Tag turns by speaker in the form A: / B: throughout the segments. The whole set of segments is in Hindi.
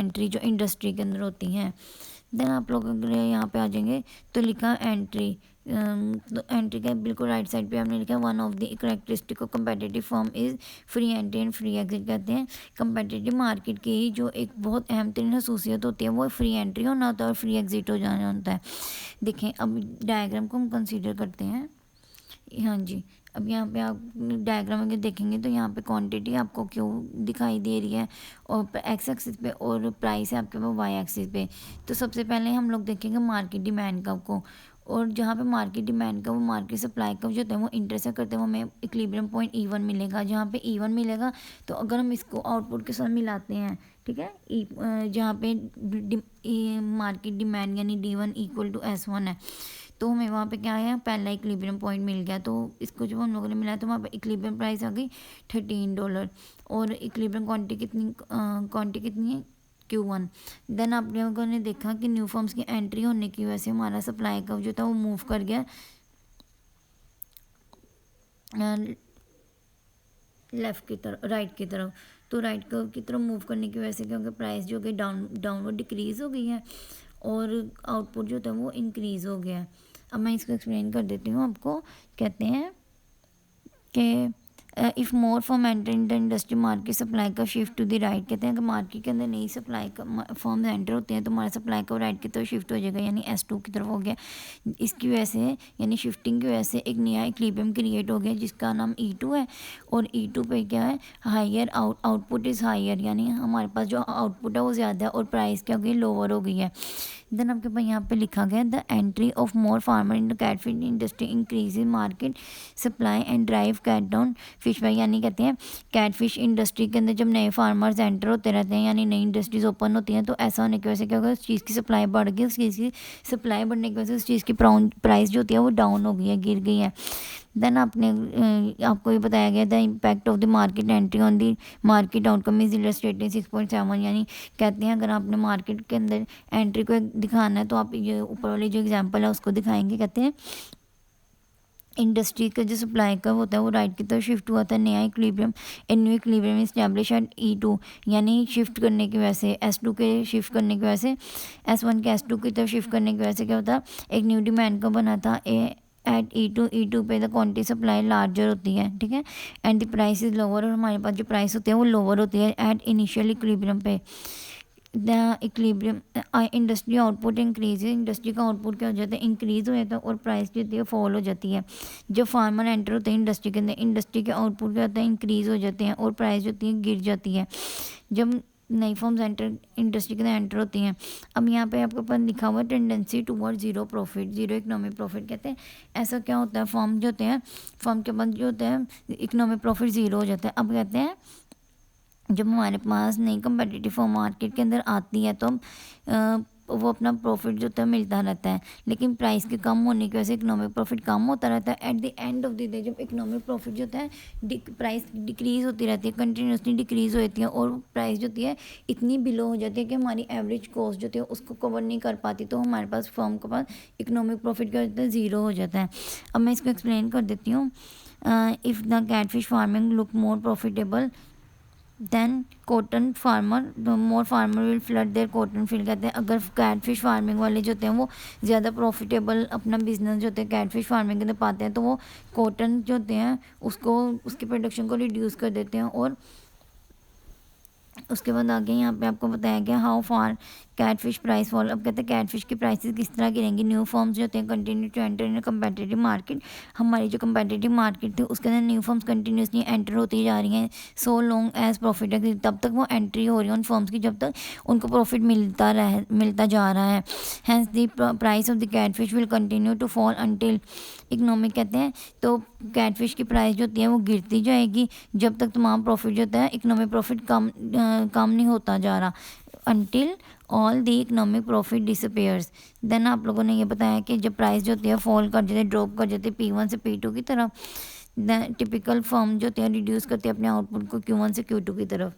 A: एंट्री जो इंडस्ट्री के अंदर होती हैं। देन आप लोग अगर यहाँ पे आ जाएंगे तो लिखा एंट्री, तो एंट्री का बिल्कुल राइट साइड पे हमने लिखा one of the characteristic of competitive firm is free entry and free exit. कहते हैं कम्पिटिटिव मार्केट की जो एक बहुत अहम तरीन खसूसियत होती है वो फ्री एंट्री होना होता है और फ्री एग्जिट हो जाना होता है। देखें अब डायग्राम को हम कंसीडर करते हैं। हाँ जी, अब यहाँ पे आप डायग्राम अगर देखेंगे तो यहाँ पे क्वांटिटी आपको क्यों दिखाई दे रही है और एक्स एक्सिस पे, और प्राइस है आपके पास वाई एक्सिस पे। तो सबसे पहले हम लोग देखेंगे मार्केट डिमांड कर्व को, और जहाँ पे मार्केट डिमांड का वो मार्केट सप्लाई कर्व जो होता है वो इंटरसेक्ट करते हैं, वो हमें इक्विलिब्रियम पॉइंट E1 मिलेगा। जहाँ पे E1 मिलेगा तो अगर हम इसको आउटपुट के साथ मिलाते हैं, ठीक है, जहाँ पे मार्केट डिमांड यानी D1 इक्वल टू S1 है, तो हमें वहाँ पे क्या है, पहला इक्विलिब्रियम पॉइंट मिल गया। तो इसको जब हम लोगों ने मिलाया तो वहाँ पे इक्विलिब्रियम प्राइस आ गई $13, और इक्विलिब्रियम क्वांटिटी कितनी है, Q1। देन आप लोगों ने देखा कि न्यू फॉर्म्स की एंट्री होने की वजह से हमारा सप्लाई कर्व जो था वो मूव कर गया लेफ़्ट की तरफ, राइट की तरफ। तो राइट कर्व की तरफ मूव करने की वजह से क्योंकि प्राइस जो कि डाउनवर्ड डिक्रीज़ हो गई है और आउटपुट जो था वो इंक्रीज़ हो गया है। अब मैं इसको एक्सप्लेन कर देती हूँ आपको। कहते हैं कि if more form enter in the industry market supply का शिफ्ट टू द राइट। कहते हैं कि मार्केट के अंदर नई सप्लाई का फॉर्म्स एंटर होते हैं तो हमारा सप्लाई का राइट की तरफ शिफ्ट हो जाएगा, यानी S2 की तरफ हो गया। इसकी वजह से यानी शिफ्टिंग की वजह से एक नया इक्विलिब्रियम क्रिएट हो गया जिसका नाम E2 है, और E2 पे क्या है, हायर आउटपुट इज़ हायर, यानी हमारे पास जो आउटपुट है वो ज़्यादा है और प्राइस क्या हो गई, लोअर हो गई है। देन आपके पास यहाँ पे लिखा गया the entry of more farmer in the catfish industry increase in market supply and drive cat down fish fry. यानी कहते हैं कैटफिश इंडस्ट्री के अंदर जब नए फार्मर्स एंटर होते रहते हैं यानी नई इंडस्ट्रीज ओपन होती हैं तो ऐसा होने की वजह से क्या होगा, उस चीज़ की सप्लाई बढ़ गई, उस चीज़ की सप्लाई बढ़ने की वजह से उस चीज़ की प्राइस जो होती है वो डाउन हो गई है, गिर गई है। देन आपको ये बताया गया the impact of the market entry on the market outcome is illustrated 6.7। यानी कहते हैं अगर आपने मार्केट के अंदर एंट्री को दिखाना है तो आप ये ऊपर वाली जो एग्जांपल है उसको दिखाएंगे। कहते हैं इंडस्ट्री का जो सप्लाई का होता है वो राइट की तरफ शिफ्ट हुआ था, नया equilibrium new equilibrium establish at E2, यानी शिफ्ट करने की वजह से S2 के शिफ्ट करने की वजह से S1 के S2 की तरफ शिफ्ट करने की वजह से क्या होता है, एक न्यू डिमांड का बना था एट E2 पे द क्वांटिटी सप्लाई लार्जर होती है, ठीक है, and the price is lower, और हमारे पास जो प्राइस होती है वो लोअर होती है एट इनिशियल इक्विलिब्रियम पे। The equilibrium industry output increase, industry का आउटपुट क्या हो जाता है, इंक्रीज हो जाता है और प्राइस जो होती है फॉल हो जाती है। जब फार्मर एंटर होते हैं इंडस्ट्री के अंदर, इंडस्ट्री के आउटपुट क्या होता है, इंक्रीज हो जाते हैं और प्राइस जो होती है गिर जाती है जब नई फॉर्म्स इंडस्ट्री के अंदर एंटर होती हैं। अब यहाँ पे आपके पास लिखा हुआ है tendency toward zero profit, zero economic profit. कहते हैं ऐसा क्या होता है, फॉर्म जो होते हैं, फॉर्म के बाद जो होता है इकोनॉमिक प्रॉफिट ज़ीरो हो जाता है। अब कहते हैं जब हमारे पास नई कम्पिटिटिव फॉर्म मार्केट के अंदर आती है तो वो अपना प्रॉफिट जो होता है मिलता रहता है, लेकिन प्राइस के कम होने की वजह से इकोनॉमिक प्रॉफिट कम होता रहता है। At the end of the day जब इकोनॉमिक प्रॉफिट जो होता है प्राइस डिक्रीज होती रहती है, कंटिन्यूसली डिक्रीज हो जाती है और प्राइस जो होती है इतनी बिलो हो जाती है कि हमारी एवरेज कॉस्ट जो होती है उसको कवर नहीं कर पाती, तो हमारे पास फर्म के पास इकोनॉमिक प्रॉफिट क्या होता है, ज़ीरो हो जाता है। अब मैं इसको एक्सप्लेन कर देती हूँ। If the catfish farming look more profitable then cotton farmer, more farmer will flood their cotton field. कहते हैं अगर कैटफिश फार्मिंग वाले जो होते हैं वो ज़्यादा प्रॉफिटेबल अपना बिजनेस जो होता है कैटफिश फार्मिंग के अंदर पाते हैं तो वो कॉटन जो होते हैं उसको उसकी प्रोडक्शन को रिड्यूस कर देते हैं। और उसके बाद आगे यहाँ पे आपको बताया गया how far catfish price fall. अब कहते हैं कैटफिश की प्राइसेस किस तरह गिरेंगी, न्यू फॉर्म्स जो होते हैं continue to enter in competitive market. हमारी जो कम्पिटिटिव मार्केट थी उसके अंदर न्यू फॉर्म्स कंटिन्यूसली एंटर होती जा रही हैं सो लॉन्ग एज प्रॉफिट है, तब तक वो एंट्री हो रही है उन फॉर्म्स की जब तक उनको प्रॉफिट मिलता जा रहा है। Hence the price of the catfish will continue to fall until economic. कहते हैं तो कैटफिश की प्राइस जो होती है वो गिरती जाएगी जब तक तमाम प्रॉफिट जो होता है इकोनॉमिक प्रॉफिट कम नहीं होता जा रहा, until all the economic profit disappears. Then आप लोगों ने ये बताया कि जब प्राइस जो होती है फॉल कर जाती है, ड्रॉप कर जाती है P1 से P2 की तरफ, टिपिकल फर्म जो होती है रिड्यूस करती है अपने आउटपुट को Q1 से Q2 की तरफ।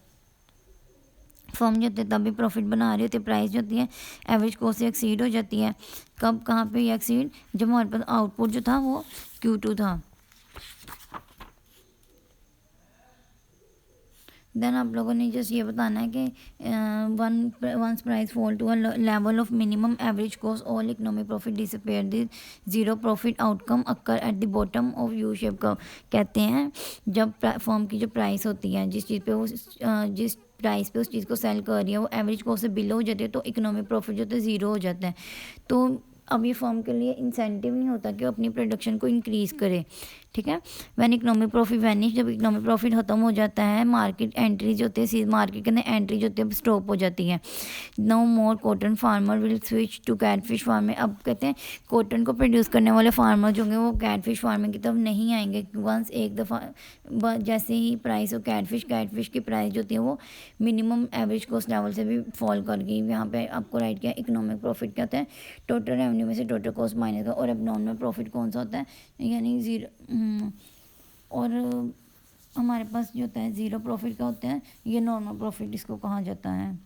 A: फर्म जो होती है तभी प्रॉफिट बना रही होती है, प्राइस जो होती है एवरेज कॉस्ट से एक्सीड हो जाती है। कब कहाँ पे ये एक्सीड, जब हमारे पास आउटपुट जो था वो Q2 था। देन आप लोगों ने जस्ट ये बताना है कि once price fall to a level of minimum average cost all economic profit disappear the zero profit outcome occur at the bottom of U shape curve. कहते हैं जब फर्म की जो प्राइस होती है, जिस चीज़ पे वो जिस प्राइस पे उस चीज़ को सेल कर रही है, वो एवरेज कॉस्ट से बिलो हो जाती है, तो इकोनॉमिक प्रॉफिट जो होता है ज़ीरो हो जाता है। तो अब ये फर्म के लिए इंसेंटिव नहीं होता कि वो अपनी प्रोडक्शन को इंक्रीज़ करे, ठीक है। व्हेन इकोनॉमिक प्रॉफिट वैनिश, जब इकोनॉमिक प्रॉफिट ख़त्म हो जाता है, मार्केट एंट्री जो होती है, मार्केट के अंदर एंट्री जो होती है स्टॉप हो जाती है। No more cotton farmer will switch to catfish farming. अब कहते हैं कॉटन को प्रोड्यूस करने वाले फार्मर जो होंगे वो कैटफिश फार्मिंग की तरफ नहीं आएंगे। वंस एक दफ़ा जैसे ही प्राइस हो कैटफिश की प्राइस जो होती है वो मिनिमम एवरेज कॉस्ट लेवल से भी फॉल कर गई। यहाँ पे आपको राइट किया, इकोनॉमिक प्रॉफिट क्या होता है, टोटल रेवेन्यू में से टोटल कॉस्ट माइनस का। और एबनॉर्मल प्रॉफिट कौन सा होता है, यानी ज़ीरो। और हमारे पास जो होता है ज़ीरो प्रॉफिट का होता है, ये नॉर्मल प्रॉफिट इसको कहा जाता है।